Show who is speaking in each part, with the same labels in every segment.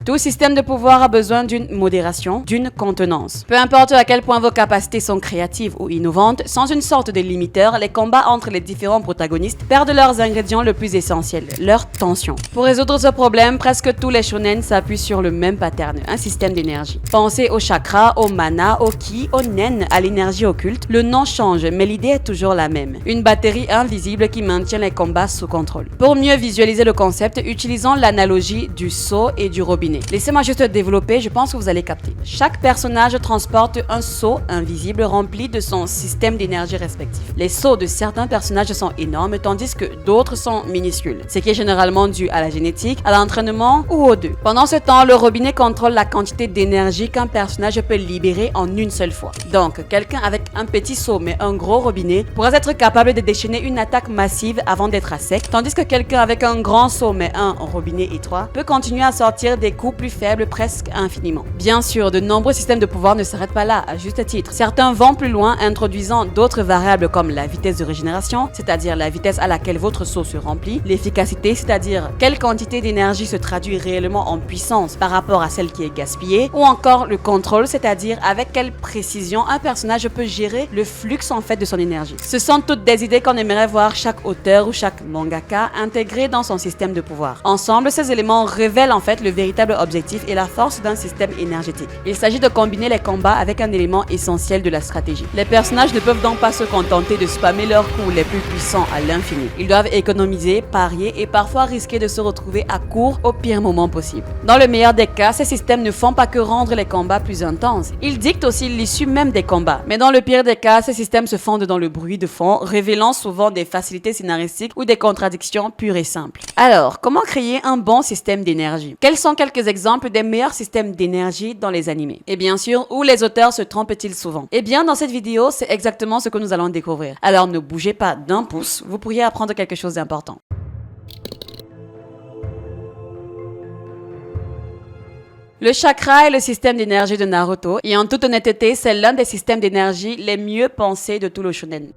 Speaker 1: Tout système de pouvoir a besoin d'une modération, d'une contenance. Peu importe à quel point vos capacités sont créatives ou innovantes, sans une sorte de limiteur, les combats entre les différents protagonistes perdent leurs ingrédients le plus essentiel, leur tension. Pour résoudre ce problème, presque tous les shonen s'appuient sur le même pattern, un système d'énergie. Pensez au chakra, au mana, au ki, au nen, à l'énergie occulte. Le nom change, mais l'idée est toujours la même. Une batterie invisible qui maintient les combats sous contrôle. Pour mieux visualiser le concept, utilisons l'analogie du seau et du robinet. Laissez-moi juste développer, je pense que vous allez capter. Chaque personnage transporte un seau invisible rempli de son système d'énergie respectif. Les seaux de certains personnages sont énormes, tandis que d'autres sont minuscules, ce qui est généralement dû à la génétique, à l'entraînement ou aux deux. Pendant ce temps, le robinet contrôle la quantité d'énergie qu'un personnage peut libérer en une seule fois. Donc, quelqu'un avec un petit seau mais un gros robinet pourrait être capable de déchaîner une attaque massive avant d'être à sec, tandis que quelqu'un avec un grand seau mais un robinet étroit peut continuer à sortir des coups plus faibles presque infiniment. Bien sûr, de nombreux systèmes de pouvoir ne s'arrêtent pas là, à juste titre. Certains vont plus loin, introduisant d'autres variables comme la vitesse de régénération, c'est-à-dire la vitesse à laquelle votre seau se remplit, l'efficacité, c'est-à-dire quelle quantité d'énergie se traduit réellement en puissance par rapport à celle qui est gaspillée, ou encore le contrôle, c'est-à-dire avec quelle précision un personnage peut gérer le flux en fait de son énergie. Ce sont toutes des idées qu'on aimerait voir chaque auteur ou chaque mangaka intégrer dans son système de pouvoir. Ensemble, ces éléments révèlent en fait le véritable objectif et la force d'un système énergétique. Il s'agit de combiner les combats avec un élément essentiel de la stratégie. Les personnages ne peuvent donc pas se contenter de spammer leurs coups les plus puissants à l'infini. Ils doivent économiser, parier et parfois risquer de se retrouver à court au pire moment possible. Dans le meilleur des cas, ces systèmes ne font pas que rendre les combats plus intenses. Ils dictent aussi l'issue même des combats. Mais dans le pire des cas, ces systèmes se fondent dans le bruit de fond, révélant souvent des facilités scénaristiques ou des contradictions pures et simples. Alors, comment créer un bon système d'énergie? Quels sont quelques exemples des meilleurs systèmes d'énergie dans les animés? Et bien sûr, où les auteurs se trompent-ils souvent? Eh bien, dans cette vidéo, c'est exactement ce que nous allons découvrir. Alors ne bougez pas d'un pouce, vous pourriez apprendre quelque chose d'important. Le chakra est le système d'énergie de Naruto et en toute honnêteté, c'est l'un des systèmes d'énergie les mieux pensés de tout le shonen.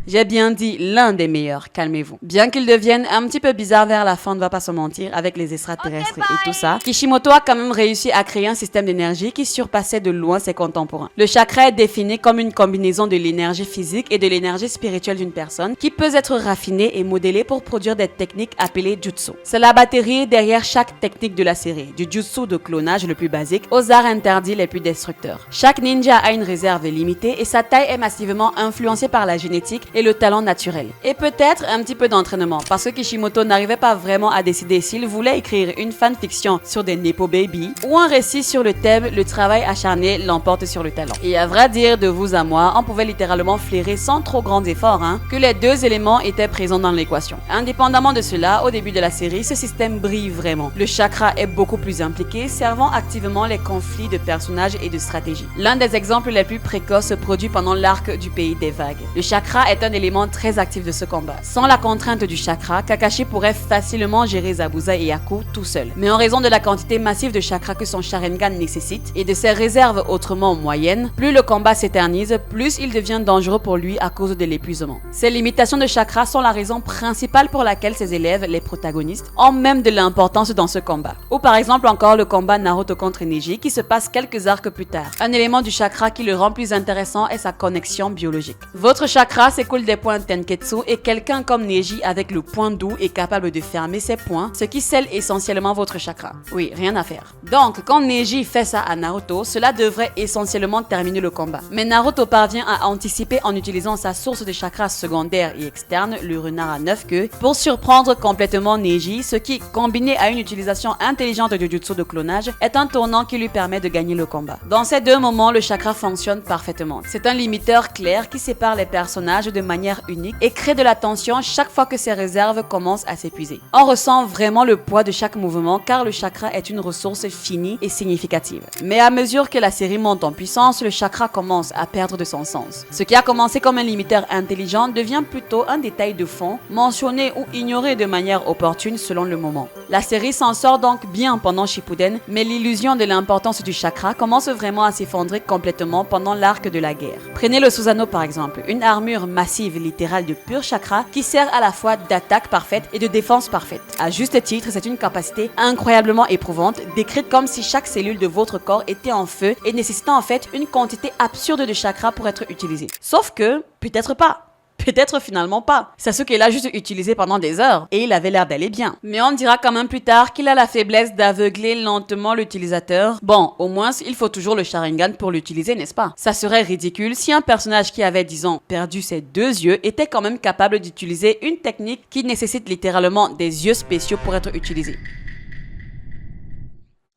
Speaker 1: J'ai bien dit l'un des meilleurs, calmez-vous. Bien qu'il devienne un petit peu bizarre vers la fin, on ne va pas se mentir, avec les extraterrestres et tout ça, Kishimoto a quand même réussi à créer un système d'énergie qui surpassait de loin ses contemporains. Le chakra est défini comme une combinaison de l'énergie physique et de l'énergie spirituelle d'une personne qui peut être raffinée et modélée pour produire des techniques appelées jutsu. C'est la batterie derrière chaque technique de la série, du jutsu de clonage le plus basique aux arts interdits les plus destructeurs. Chaque ninja a une réserve limitée et sa taille est massivement influencée par la génétique et le talent naturel. Et peut-être un petit peu d'entraînement, parce que Kishimoto n'arrivait pas vraiment à décider s'il voulait écrire une fanfiction sur des Nepo Baby ou un récit sur le thème « Le travail acharné l'emporte sur le talent ». Et à vrai dire, de vous à moi, on pouvait littéralement flairer sans trop grands efforts que les deux éléments étaient présents dans l'équation. Indépendamment de cela, au début de la série, ce système brille vraiment. Le chakra est beaucoup plus impliqué, servant activement les conflits de personnages et de stratégies. L'un des exemples les plus précoces se produit pendant l'arc du pays des vagues. Le chakra est un élément très actif de ce combat. Sans la contrainte du chakra, Kakashi pourrait facilement gérer Zabuza et Aku tout seul. Mais en raison de la quantité massive de chakra que son Sharingan nécessite et de ses réserves autrement moyennes, plus le combat s'éternise, plus il devient dangereux pour lui à cause de l'épuisement. Ces limitations de chakra sont la raison principale pour laquelle ses élèves, les protagonistes, ont même de l'importance dans ce combat. Ou par exemple encore le combat Naruto contre Neji qui se passe quelques arcs plus tard. Un élément du chakra qui le rend plus intéressant est sa connexion biologique. Votre chakra s'écoule des points Tenketsu et quelqu'un comme Neji avec le point doux est capable de fermer ses points, ce qui scelle essentiellement votre chakra. Oui, rien à faire. Donc, quand Neji fait ça à Naruto, cela devrait essentiellement terminer le combat. Mais Naruto parvient à anticiper en utilisant sa source de chakra secondaire et externe, le renard à 9 queues, pour surprendre complètement Neji, ce qui, combiné à une utilisation intelligente du jutsu de clonage, est un tournant qui lui permet de gagner le combat. Dans ces deux moments, le chakra fonctionne parfaitement. C'est un limiteur clair qui sépare les personnages de manière unique et crée de la tension chaque fois que ses réserves commencent à s'épuiser. On ressent vraiment le poids de chaque mouvement car le chakra est une ressource finie et significative. Mais à mesure que la série monte en puissance, le chakra commence à perdre de son sens. Ce qui a commencé comme un limiteur intelligent devient plutôt un détail de fond, mentionné ou ignoré de manière opportune selon le moment. La série s'en sort donc bien pendant Shippuden, mais l'illusion de l'importance du chakra commence vraiment à s'effondrer complètement pendant l'arc de la guerre. Prenez le Susanoo par exemple, une armure massive massive littérale de pur chakra qui sert à la fois d'attaque parfaite et de défense parfaite. À juste titre, c'est une capacité incroyablement éprouvante, décrite comme si chaque cellule de votre corps était en feu et nécessitant en fait une quantité absurde de chakra pour être utilisée. Sauf que, peut-être pas. Peut-être finalement pas. Sasuke l'a juste utilisé pendant des heures et il avait l'air d'aller bien. Mais on dira quand même plus tard qu'il a la faiblesse d'aveugler lentement l'utilisateur. Bon, au moins il faut toujours le Sharingan pour l'utiliser, n'est-ce pas? Ça serait ridicule si un personnage qui avait, disons, perdu ses 2 yeux était quand même capable d'utiliser une technique qui nécessite littéralement des yeux spéciaux pour être utilisée.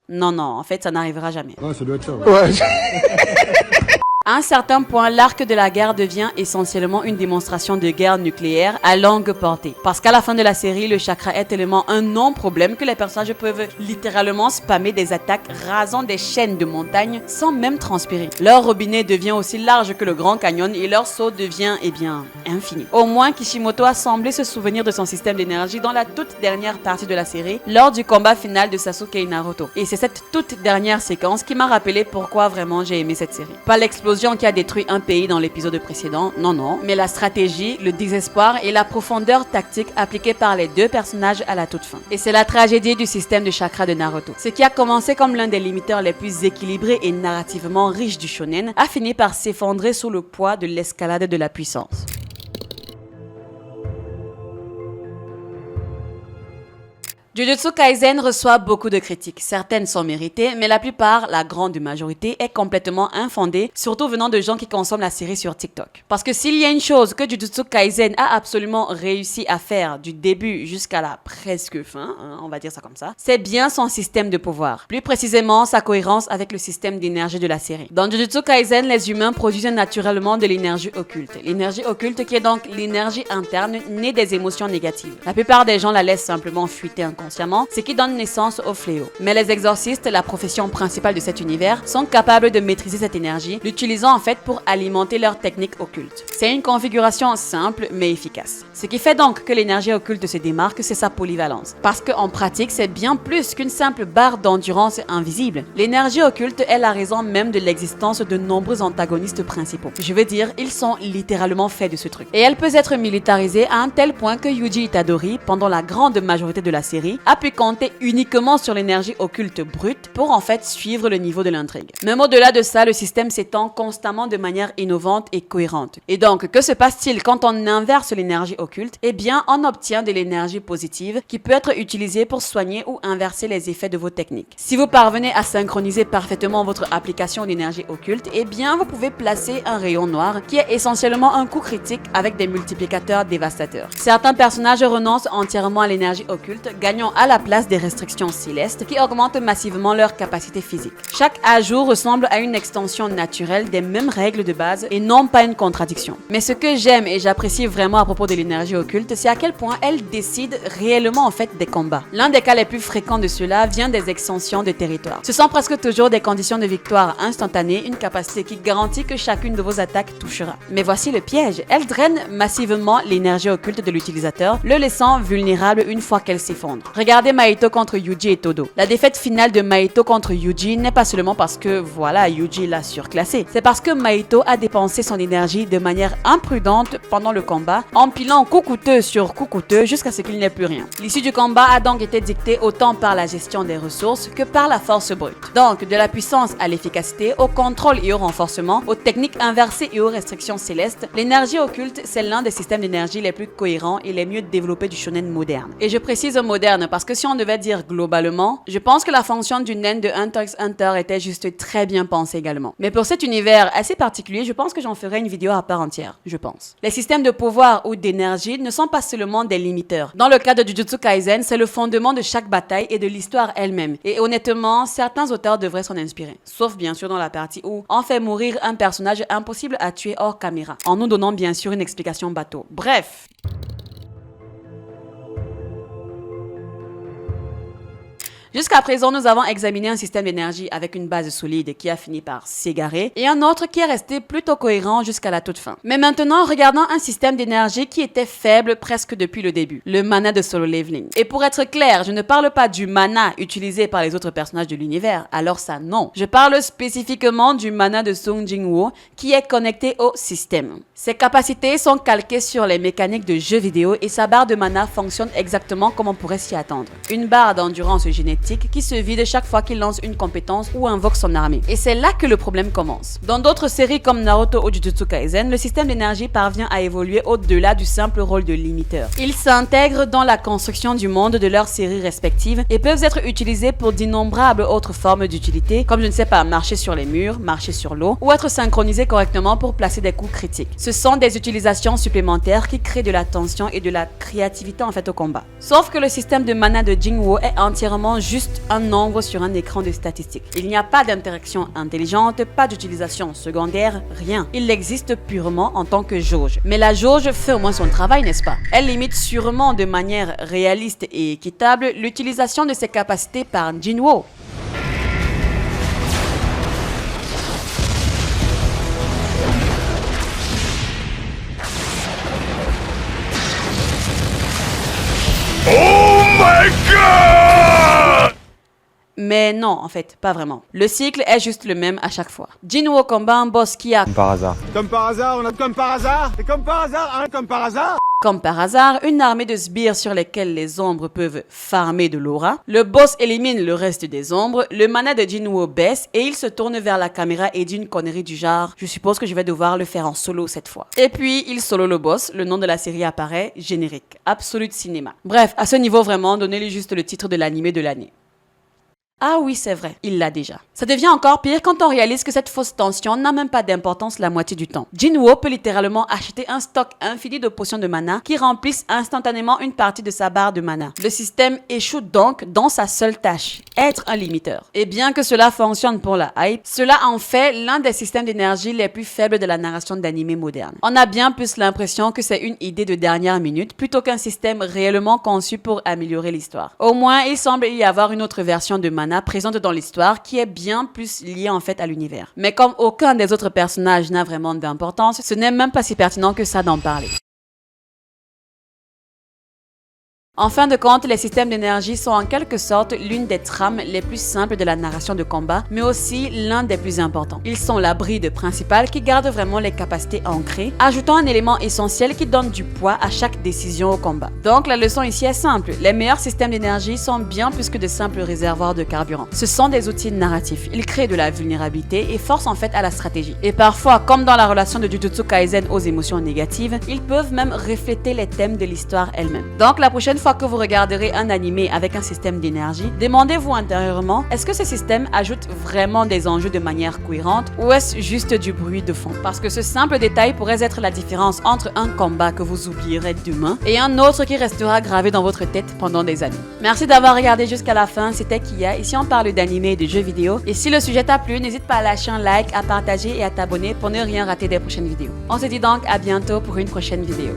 Speaker 1: Non, en fait, ça n'arrivera jamais.
Speaker 2: Ouais, ça doit être ça. Ouais.
Speaker 1: À un certain point, l'arc de la guerre devient essentiellement une démonstration de guerre nucléaire à longue portée. Parce qu'à la fin de la série, le chakra est tellement un non-problème que les personnages peuvent littéralement spammer des attaques rasant des chaînes de montagnes sans même transpirer. Leur robinet devient aussi large que le Grand Canyon et leur seau devient, infini. Au moins, Kishimoto a semblé se souvenir de son système d'énergie dans la toute dernière partie de la série, lors du combat final de Sasuke et Naruto. Et c'est cette toute dernière séquence qui m'a rappelé pourquoi vraiment j'ai aimé cette série. Pas l'explosion qui a détruit un pays dans l'épisode précédent, non, mais la stratégie, le désespoir et la profondeur tactique appliquée par les 2 personnages à la toute fin. Et c'est la tragédie du système de chakra de Naruto. Ce qui a commencé comme l'un des limiteurs les plus équilibrés et narrativement riches du shonen a fini par s'effondrer sous le poids de l'escalade de la puissance. Jujutsu Kaisen reçoit beaucoup de critiques. Certaines sont méritées, mais la plupart, la grande majorité, est complètement infondée, surtout venant de gens qui consomment la série sur TikTok. Parce que s'il y a une chose que Jujutsu Kaisen a absolument réussi à faire du début jusqu'à la presque fin, on va dire ça comme ça, c'est bien son système de pouvoir. Plus précisément, sa cohérence avec le système d'énergie de la série. Dans Jujutsu Kaisen, les humains produisent naturellement de l'énergie occulte. L'énergie occulte qui est donc l'énergie interne née des émotions négatives. La plupart des gens la laissent simplement fuiter inconsciemment, ce qui donne naissance au fléau. Mais les exorcistes, la profession principale de cet univers, sont capables de maîtriser cette énergie, l'utilisant en fait pour alimenter leur technique occulte. C'est une configuration simple mais efficace. Ce qui fait donc que l'énergie occulte se démarque, c'est sa polyvalence. Parce qu'en pratique, c'est bien plus qu'une simple barre d'endurance invisible. L'énergie occulte est la raison même de l'existence de nombreux antagonistes principaux. Je veux dire, ils sont littéralement faits de ce truc. Et elle peut être militarisée à un tel point que Yuji Itadori, pendant la grande majorité de la série, a pu compter uniquement sur l'énergie occulte brute pour en fait suivre le niveau de l'intrigue. Même au-delà de ça, le système s'étend constamment de manière innovante et cohérente. Et donc, que se passe-t-il quand on inverse l'énergie occulte? Eh bien, on obtient de l'énergie positive qui peut être utilisée pour soigner ou inverser les effets de vos techniques. Si vous parvenez à synchroniser parfaitement votre application d'énergie occulte, eh bien, vous pouvez placer un rayon noir qui est essentiellement un coup critique avec des multiplicateurs dévastateurs. Certains personnages renoncent entièrement à l'énergie occulte, gagnant à la place des restrictions célestes qui augmentent massivement leur capacité physique. Chaque ajout ressemble à une extension naturelle des mêmes règles de base et non pas une contradiction. Mais ce que j'aime et j'apprécie vraiment à propos de l'énergie occulte, c'est à quel point elle décide réellement en fait des combats. L'un des cas les plus fréquents de cela vient des extensions de territoire. Ce sont presque toujours des conditions de victoire instantanées, une capacité qui garantit que chacune de vos attaques touchera. Mais voici le piège, elle draine massivement l'énergie occulte de l'utilisateur, le laissant vulnérable une fois qu'elle s'effondre. Regardez Mahito contre Yuji et Todo. La défaite finale de Mahito contre Yuji n'est pas seulement parce que, voilà, Yuji l'a surclassé. C'est parce que Mahito a dépensé son énergie de manière imprudente pendant le combat, empilant coup coûteux sur coup coûteux jusqu'à ce qu'il n'ait plus rien. L'issue du combat a donc été dictée autant par la gestion des ressources que par la force brute. Donc, de la puissance à l'efficacité, au contrôle et au renforcement, aux techniques inversées et aux restrictions célestes, l'énergie occulte, c'est l'un des systèmes d'énergie les plus cohérents et les mieux développés du shonen moderne. Et je précise moderne parce que si on devait dire globalement, je pense que la fonction du nen de Hunter x Hunter était juste très bien pensée également. Mais pour cet univers assez particulier, je pense que j'en ferai une vidéo à part entière, je pense. Les systèmes de pouvoir ou d'énergie ne sont pas seulement des limiteurs. Dans le cas de Jujutsu Kaisen, c'est le fondement de chaque bataille et de l'histoire elle-même. Et honnêtement, certains auteurs devraient s'en inspirer. Sauf bien sûr dans la partie où on fait mourir un personnage impossible à tuer hors caméra, en nous donnant bien sûr une explication bateau. Bref. Jusqu'à présent, nous avons examiné un système d'énergie avec une base solide qui a fini par s'égarer et un autre qui est resté plutôt cohérent jusqu'à la toute fin. Mais maintenant, regardons un système d'énergie qui était faible presque depuis le début, le mana de Solo Leveling. Et pour être clair, je ne parle pas du mana utilisé par les autres personnages de l'univers, alors ça non. Je parle spécifiquement du mana de Sung Jin-woo qui est connecté au système. Ses capacités sont calquées sur les mécaniques de jeux vidéo et sa barre de mana fonctionne exactement comme on pourrait s'y attendre. Une barre d'endurance génétique qui se vide chaque fois qu'il lance une compétence ou invoque son armée. Et c'est là que le problème commence. Dans d'autres séries comme Naruto ou Jujutsu Kaisen, le système d'énergie parvient à évoluer au-delà du simple rôle de limiteur. Ils s'intègrent dans la construction du monde de leurs séries respectives et peuvent être utilisés pour d'innombrables autres formes d'utilité, comme je ne sais pas, marcher sur les murs, marcher sur l'eau, ou être synchronisés correctement pour placer des coups critiques. Ce sont des utilisations supplémentaires qui créent de la tension et de la créativité en fait au combat. Sauf que le système de mana de Jin-woo est entièrement juste un nombre sur un écran de statistiques. Il n'y a pas d'interaction intelligente, pas d'utilisation secondaire, rien. Il existe purement en tant que jauge. Mais la jauge fait au moins son travail, n'est-ce pas? Elle limite sûrement de manière réaliste et équitable l'utilisation de ses capacités par Jin-woo.
Speaker 2: Oh my god!
Speaker 1: Mais non, en fait, pas vraiment. Le cycle est juste le même à chaque fois. Jin-woo combat un boss qui a...
Speaker 3: Comme par hasard.
Speaker 2: Comme par hasard, on a comme par hasard. C'est comme par hasard, hein, comme par hasard.
Speaker 1: Comme par hasard, une armée de sbires sur lesquels les ombres peuvent farmer de l'aura. Le boss élimine le reste des ombres, le mana de Jin-woo baisse et il se tourne vers la caméra et dit une connerie du genre « Je suppose que je vais devoir le faire en solo cette fois ». Et puis, il solo le boss, le nom de la série apparaît, générique, Absolute Cinéma. Bref, à ce niveau vraiment, donnez-lui juste le titre de l'animé de l'année. Ah oui, c'est vrai, il l'a déjà. Ça devient encore pire quand on réalise que cette fausse tension n'a même pas d'importance la moitié du temps. Jin-woo peut littéralement acheter un stock infini de potions de mana qui remplissent instantanément une partie de sa barre de mana. Le système échoue donc dans sa seule tâche, être un limiteur. Et bien que cela fonctionne pour la hype, cela en fait l'un des systèmes d'énergie les plus faibles de la narration d'anime moderne. On a bien plus l'impression que c'est une idée de dernière minute plutôt qu'un système réellement conçu pour améliorer l'histoire. Au moins, il semble y avoir une autre version de mana présente dans l'histoire qui est bien plus liée en fait à l'univers. Mais comme aucun des autres personnages n'a vraiment d'importance, ce n'est même pas si pertinent que ça d'en parler. En fin de compte, les systèmes d'énergie sont en quelque sorte l'une des trames les plus simples de la narration de combat, mais aussi l'un des plus importants. Ils sont la bride principale qui garde vraiment les capacités ancrées, ajoutant un élément essentiel qui donne du poids à chaque décision au combat. Donc la leçon ici est simple, les meilleurs systèmes d'énergie sont bien plus que de simples réservoirs de carburant. Ce sont des outils narratifs, ils créent de la vulnérabilité et forcent en fait à la stratégie. Et parfois, comme dans la relation de Jujutsu Kaisen aux émotions négatives, ils peuvent même refléter les thèmes de l'histoire elle-même. Donc la prochaine fois que vous regarderez un animé avec un système d'énergie, demandez-vous intérieurement, est-ce que ce système ajoute vraiment des enjeux de manière cohérente ou est-ce juste du bruit de fond? Parce que ce simple détail pourrait être la différence entre un combat que vous oublierez demain et un autre qui restera gravé dans votre tête pendant des années. Merci d'avoir regardé jusqu'à la fin, c'était Kia. Ici on parle d'animé et de jeux vidéo. Et si le sujet t'a plu, n'hésite pas à lâcher un like, à partager et à t'abonner pour ne rien rater des prochaines vidéos. On se dit donc à bientôt pour une prochaine vidéo.